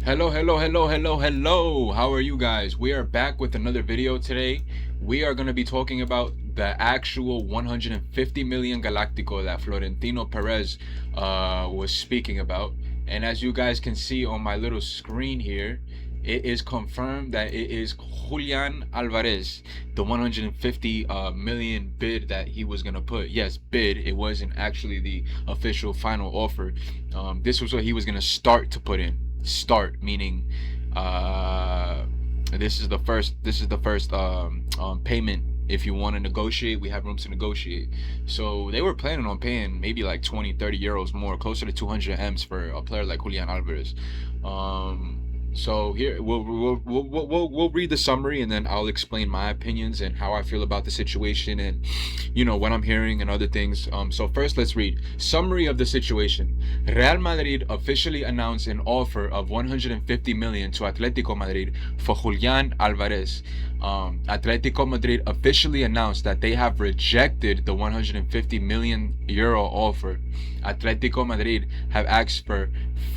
Hello. How are you guys? We are back with another video today. We are going to be talking about the actual 150 million galactico that Florentino Perez was speaking about. And as you guys can see on my little screen here, it is confirmed that it is Julian Alvarez, the 150 million bid that he was gonna put. Yes, bid. It wasn't actually the official final offer. This was what he was gonna start to put in. Start meaning this is the first payment. If you want to negotiate, we have room to negotiate. So they were planning on paying maybe like 20-30 euros more, closer to 200 m's for a player like Julian Alvarez. So here we'll read the summary, and then I'll explain my opinions and how I feel about the situation, and what I'm hearing and other things. So first, let's read summary of the situation. Real Madrid officially announced an offer of 150 million to Atletico Madrid for Julian Alvarez. Atletico Madrid officially announced that they have rejected the 150 million euro offer. Atletico Madrid have asked for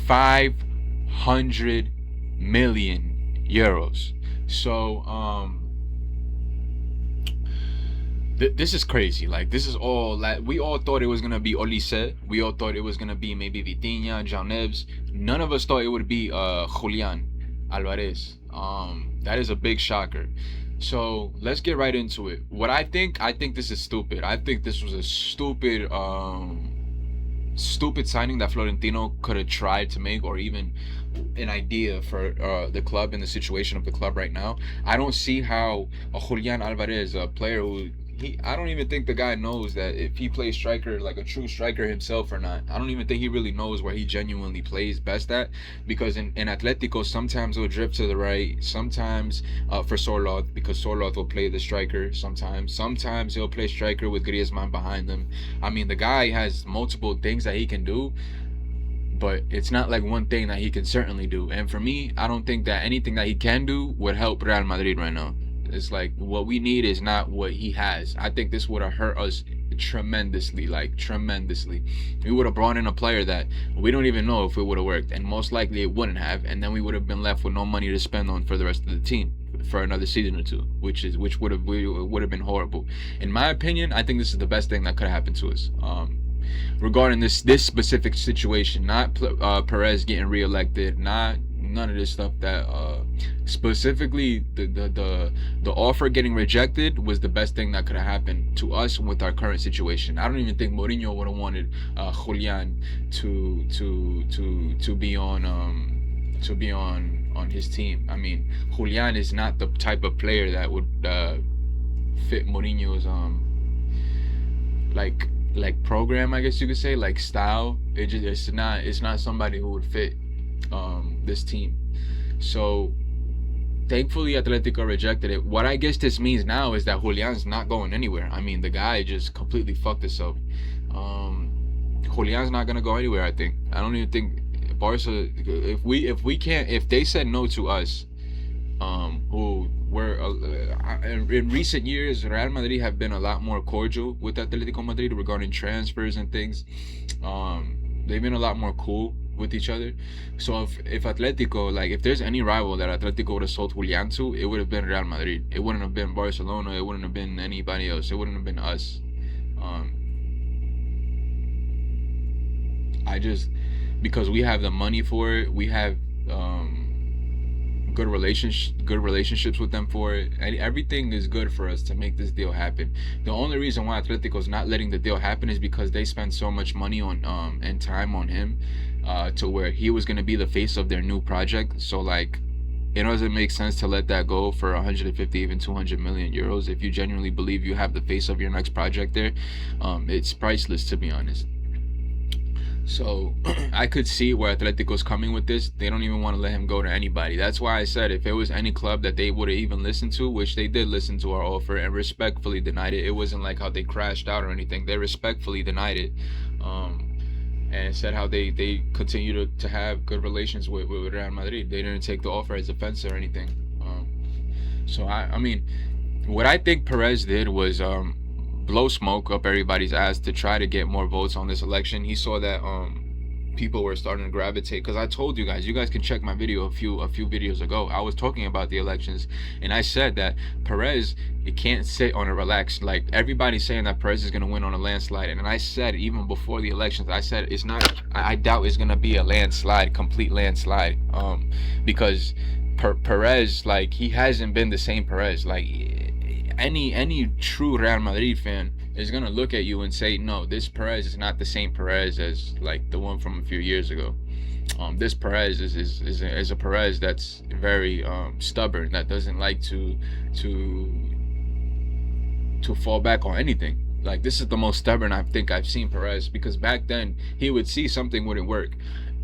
500 million euros. So this is crazy. Like, this is all like, we all thought it was gonna be Olise. We all thought it was gonna be maybe Vitinha, John Neves. None of us thought it would be Julian Alvarez. That is a big shocker. So let's get right into it. What I think this is stupid. I think this was a stupid signing that Florentino could have tried to make, or even an idea for the club and the situation of the club right now. I don't see how a Julian Alvarez, a player who I don't even think the guy knows that if he plays striker, like a true striker himself or not. I don't even think he really knows where he genuinely plays best at, because in Atletico sometimes he'll drift to the right, sometimes for Sorloth, because Sorloth will play the striker sometimes he'll play striker with Griezmann behind him. I mean, the guy has multiple things that he can do, but it's not like one thing that he can certainly do. And for me, I don't think that anything that he can do would help Real Madrid right now. It's like, what we need is not what he has. I think this would have hurt us tremendously, like tremendously. We would have brought in a player that we don't even know if it would have worked, and most likely it wouldn't have, and then we would have been left with no money to spend on for the rest of the team for another season or two, which would have been horrible. In my opinion, I think this is the best thing that could have happened to us. Regarding this specific situation, not Perez getting reelected, not none of this stuff. That specifically the offer getting rejected was the best thing that could have happened to us with our current situation. I don't even think Mourinho would have wanted Julian to be on his team. I mean, Julian is not the type of player that would fit Mourinho's like program, I guess you could say, like style. It's not somebody who would fit this team. So thankfully Atletico rejected it. What I guess this means now is that Julian's not going anywhere. I mean, the guy just completely fucked himself. Julian's not gonna go anywhere. I don't even think Barca, if they said no to us, who were in recent years, Real Madrid have been a lot more cordial with Atletico Madrid regarding transfers and things. They've been a lot more cool with each other. So if Atletico, like, if there's any rival that Atletico would have sold Julian to, it would have been Real Madrid. It wouldn't have been Barcelona. It wouldn't have been anybody else. It wouldn't have been us. Because we have the money for it, we have good relationships with them for it, and everything is good for us to make this deal happen. The only reason why Atletico's not letting the deal happen is because they spend so much money on and time on him, to where he was going to be the face of their new project. So, like, it doesn't make sense to let that go for 150, even 200 million euros. If you genuinely believe you have the face of your next project there, it's priceless, to be honest. So I could see where Atletico's coming with this. They don't even want to let him go to anybody. That's why I said if it was any club that they would have even listened to, which they did listen to our offer and respectfully denied it. It wasn't like how they crashed out or anything. They respectfully denied it, and said how they continue to have good relations with Real Madrid. They didn't take the offer as offense or anything. So I mean, what I think Perez did was blow smoke up everybody's ass to try to get more votes on this election. He saw that people were starting to gravitate, because I told you guys can check my video a few videos ago. I was talking about the elections, and I said that Perez, you can't sit on a relaxed, like everybody's saying that Perez is going to win on a landslide, and I said even before the elections, I said it's not, I doubt it's going to be a landslide, complete landslide, because Perez, like, he hasn't been the same Perez. Like, any true Real Madrid fan is gonna look at you and say, no, this Perez is not the same Perez as like the one from a few years ago. This Perez is a Perez that's very stubborn, that doesn't like to fall back on anything. Like, this is the most stubborn I think I've seen Perez, because back then he would see something wouldn't work,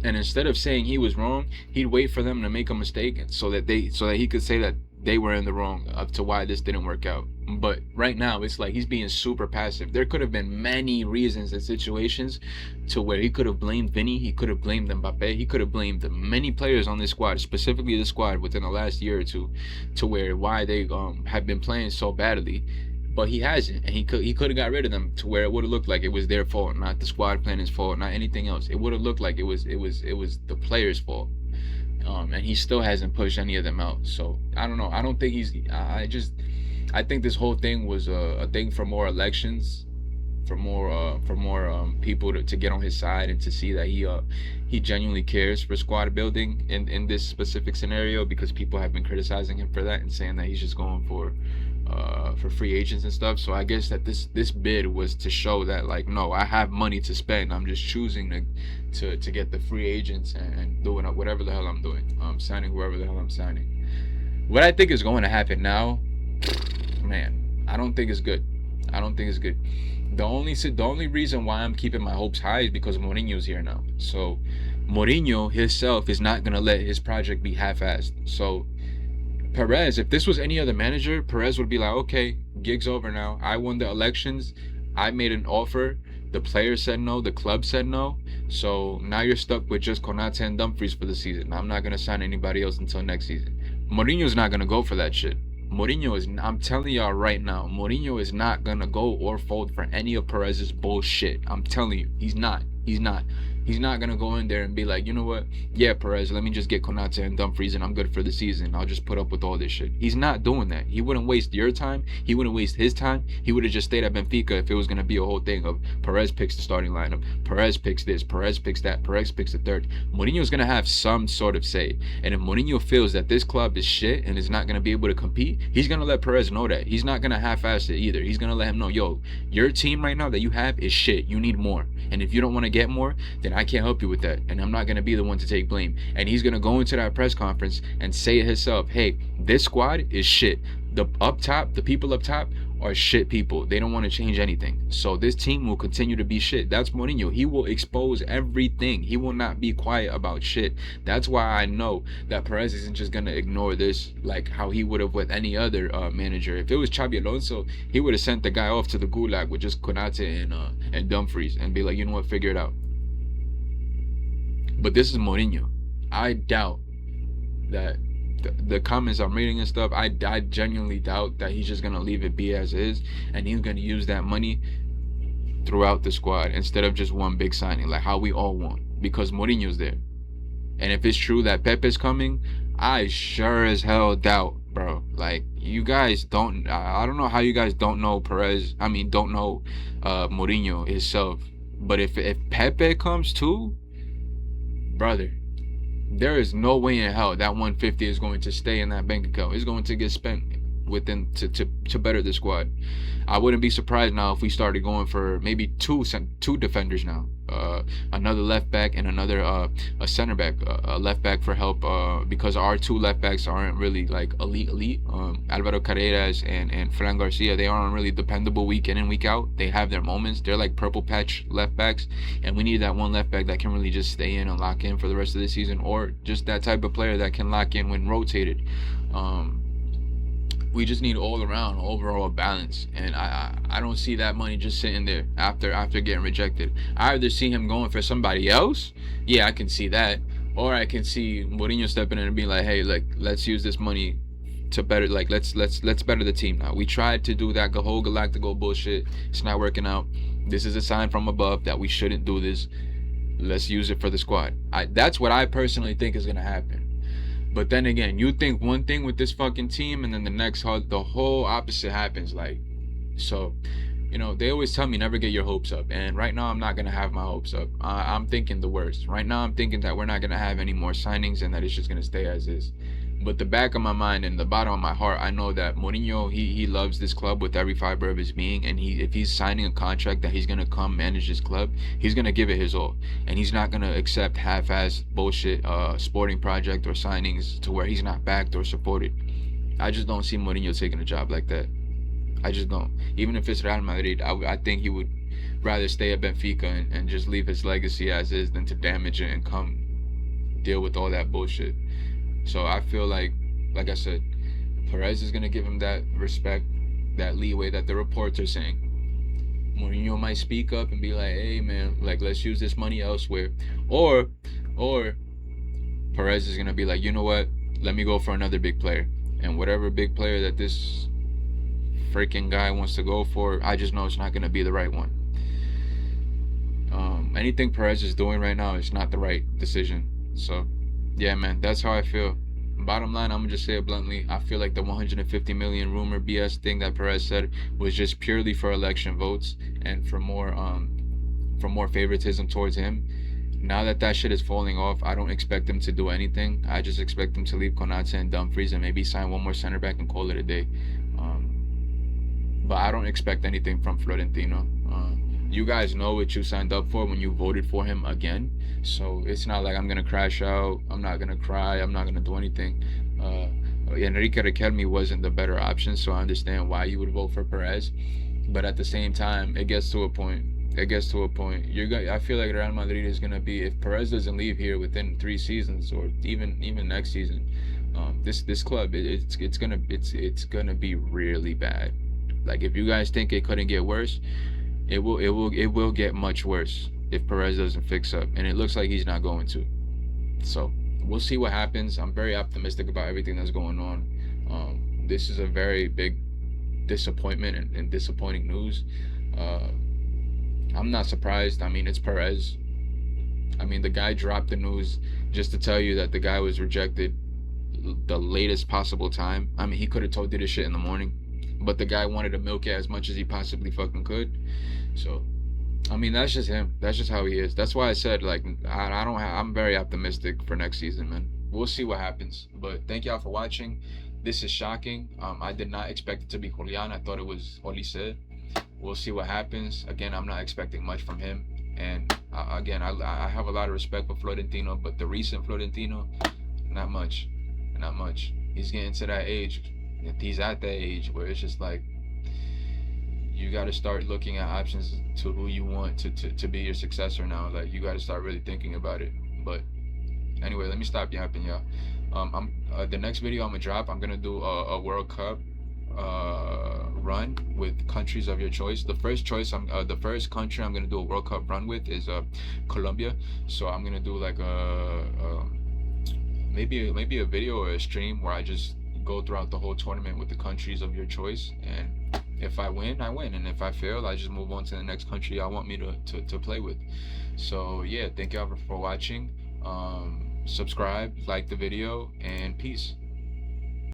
and instead of saying he was wrong, he'd wait for them to make a mistake so that he could say that they were in the wrong up to why this didn't work out. But right now it's like he's being super passive. There could have been many reasons and situations to where he could have blamed Vinny, he could have blamed Mbappe, he could have blamed many players on this squad, specifically the squad within the last year or two, to where why they have been playing so badly. But he hasn't, and he could have got rid of them to where it would have looked like it was their fault, not the squad planning's fault, not anything else. It would have looked like it was the players' fault. And he still hasn't pushed any of them out. So I don't know. I don't think he's. I think this whole thing was a thing for more elections, for more people to get on his side and to see that he genuinely cares for squad building in this specific scenario, because people have been criticizing him for that and saying that he's just going for free agents and stuff. So I guess that this bid was to show that, like, no, I have money to spend. I'm just choosing to get the free agents and doing whatever the hell I'm doing. Signing whoever the hell I'm signing. What I think is going to happen now, man, I don't think it's good. I don't think it's good. The only reason why I'm keeping my hopes high is because Mourinho's here now. So Mourinho himself is not gonna let his project be half-assed. So Perez, if this was any other manager, Perez would be like, okay, gig's over now. I won the elections. I made an offer. The players said no. The club said no. So now you're stuck with just Konate and Dumfries for the season. I'm not going to sign anybody else until next season. Mourinho's not going to go for that shit. I'm telling y'all right now, Mourinho is not going to go or fold for any of Perez's bullshit. I'm telling you, he's not. He's not going to go in there and be like, you know what? Yeah, Perez, let me just get Konate and Dumfries and I'm good for the season. I'll just put up with all this shit. He's not doing that. He wouldn't waste your time. He wouldn't waste his time. He would have just stayed at Benfica if it was going to be a whole thing of Perez picks the starting lineup, Perez picks this, Perez picks that, Perez picks the third. Mourinho's going to have some sort of say. And if Mourinho feels that this club is shit and is not going to be able to compete, he's going to let Perez know that. He's not going to half-ass it either. He's going to let him know, yo, your team right now that you have is shit. You need more. And if you don't want to get more, then I can't help you with that, and I'm not going to be the one to take blame. And he's going to go into that press conference and say it himself, hey, this squad is shit. The people up top are shit people. They don't want to change anything. So this team will continue to be shit. That's Mourinho. He will expose everything. He will not be quiet about shit. That's why I know that Perez isn't just going to ignore this like how he would have with any other manager. If it was Xabi Alonso, he would have sent the guy off to the gulag with just Konate and Dumfries and be like, you know what, figure it out. But this is Mourinho. I doubt that the comments I'm reading and stuff, I genuinely doubt that he's just going to leave it be as is, and he's going to use that money throughout the squad instead of just one big signing like how we all want, because Mourinho's there. And if it's true that Pepe's coming, I sure as hell doubt, bro. Like, you guys don't, I don't know how you guys don't know don't know Mourinho himself. But if Pepe comes too, brother, there is no way in hell that 150 is going to stay in that bank account. It's going to get spent within to better the squad. I wouldn't be surprised now if we started going for maybe two defenders now, another left back and another a center back, a left back for help, because our two left backs aren't really like elite. Alvaro Carreras and Fran Garcia, they aren't really dependable week in and week out. They have their moments. They're like purple patch left backs, and we need that one left back that can really just stay in and lock in for the rest of the season, or just that type of player that can lock in when rotated. We just need all around overall balance, and I don't see that money just sitting there after getting rejected. I either see him going for somebody else, yeah, I can see that, or I can see Mourinho stepping in and being like, hey, like, let's use this money to better, like, let's better the team now. We tried to do that whole galactico bullshit. It's not working out. This is a sign from above that we shouldn't do this. let's use it for the squad. That's what I personally think is gonna happen. But then again, you think one thing with this fucking team, and then the whole opposite happens. Like, so, they always tell me never get your hopes up. And right now, I'm not gonna have my hopes up. I'm thinking the worst. Right now, I'm thinking that we're not gonna have any more signings and that it's just gonna stay as is. But the back of my mind and the bottom of my heart, I know that Mourinho, he loves this club with every fiber of his being, and if he's signing a contract that he's gonna come manage this club, he's gonna give it his all, and he's not gonna accept half-ass bullshit sporting project or signings to where he's not backed or supported. I just don't see Mourinho taking a job like that. I just don't. Even if it's Real Madrid, I think he would rather stay at Benfica and just leave his legacy as is than to damage it and come deal with all that bullshit. So I feel like I said, Perez is gonna give him that respect, that leeway that the reports are saying. Mourinho might speak up and be like, "Hey man, like let's use this money elsewhere," or Perez is gonna be like, "You know what? Let me go for another big player, and whatever big player that this freaking guy wants to go for, I just know it's not gonna be the right one." Anything Perez is doing right now is not the right decision. So yeah, man, that's how I feel. Bottom line, I'm gonna just say it bluntly. I feel like the 150 million rumor BS thing that Perez said was just purely for election votes and for more favoritism towards him. Now that shit is falling off, I don't expect him to do anything. I just expect him to leave Konate and Dumfries and maybe sign one more center back and call it a day. But I don't expect anything from Florentino. You guys know what you signed up for when you voted for him again. So it's not like I'm gonna crash out. I'm not gonna cry. I'm not gonna do anything. Enrique Riquelme wasn't the better option, so I understand why you would vote for Perez. But at the same time, it gets to a point. I feel like Real Madrid is gonna be, if Perez doesn't leave here within 3 seasons or even next season, this club it's gonna be really bad. Like if you guys think it couldn't get worse, it will get much worse if Perez doesn't fix up, and it looks like he's not going to. So we'll see what happens. I'm very optimistic about everything that's going on. This is a very big disappointment and disappointing news. I'm not surprised. I mean, it's Perez. I mean, the guy dropped the news just to tell you that the guy was rejected the latest possible time. I mean, he could have told you this shit in the morning, but the guy wanted to milk it as much as he possibly fucking could. So, I mean, that's just him. That's just how he is. That's why I said, like, I'm very optimistic for next season, man. We'll see what happens. But thank y'all for watching. This is shocking. I did not expect it to be Julian. I thought it was Olise. We'll see what happens. Again, I'm not expecting much from him. And again, I have a lot of respect for Florentino, but the recent Florentino, not much. Not much. He's getting to that age. He's at that age where it's just like, you got to start looking at options to who you want to be your successor now. Like, you got to start really thinking about it. But anyway, let me stop yapping, y'all. The next video I'm gonna drop, I'm gonna do a World Cup run with countries of your choice. The first country I'm gonna do a World Cup run with is Colombia. So I'm gonna do like maybe a video or a stream where I just go throughout the whole tournament with the countries of your choice, and if I win, I win, and if I fail, I just move on to the next country y'all want me to play with. So yeah, thank y'all for watching. Subscribe, like the video, and peace.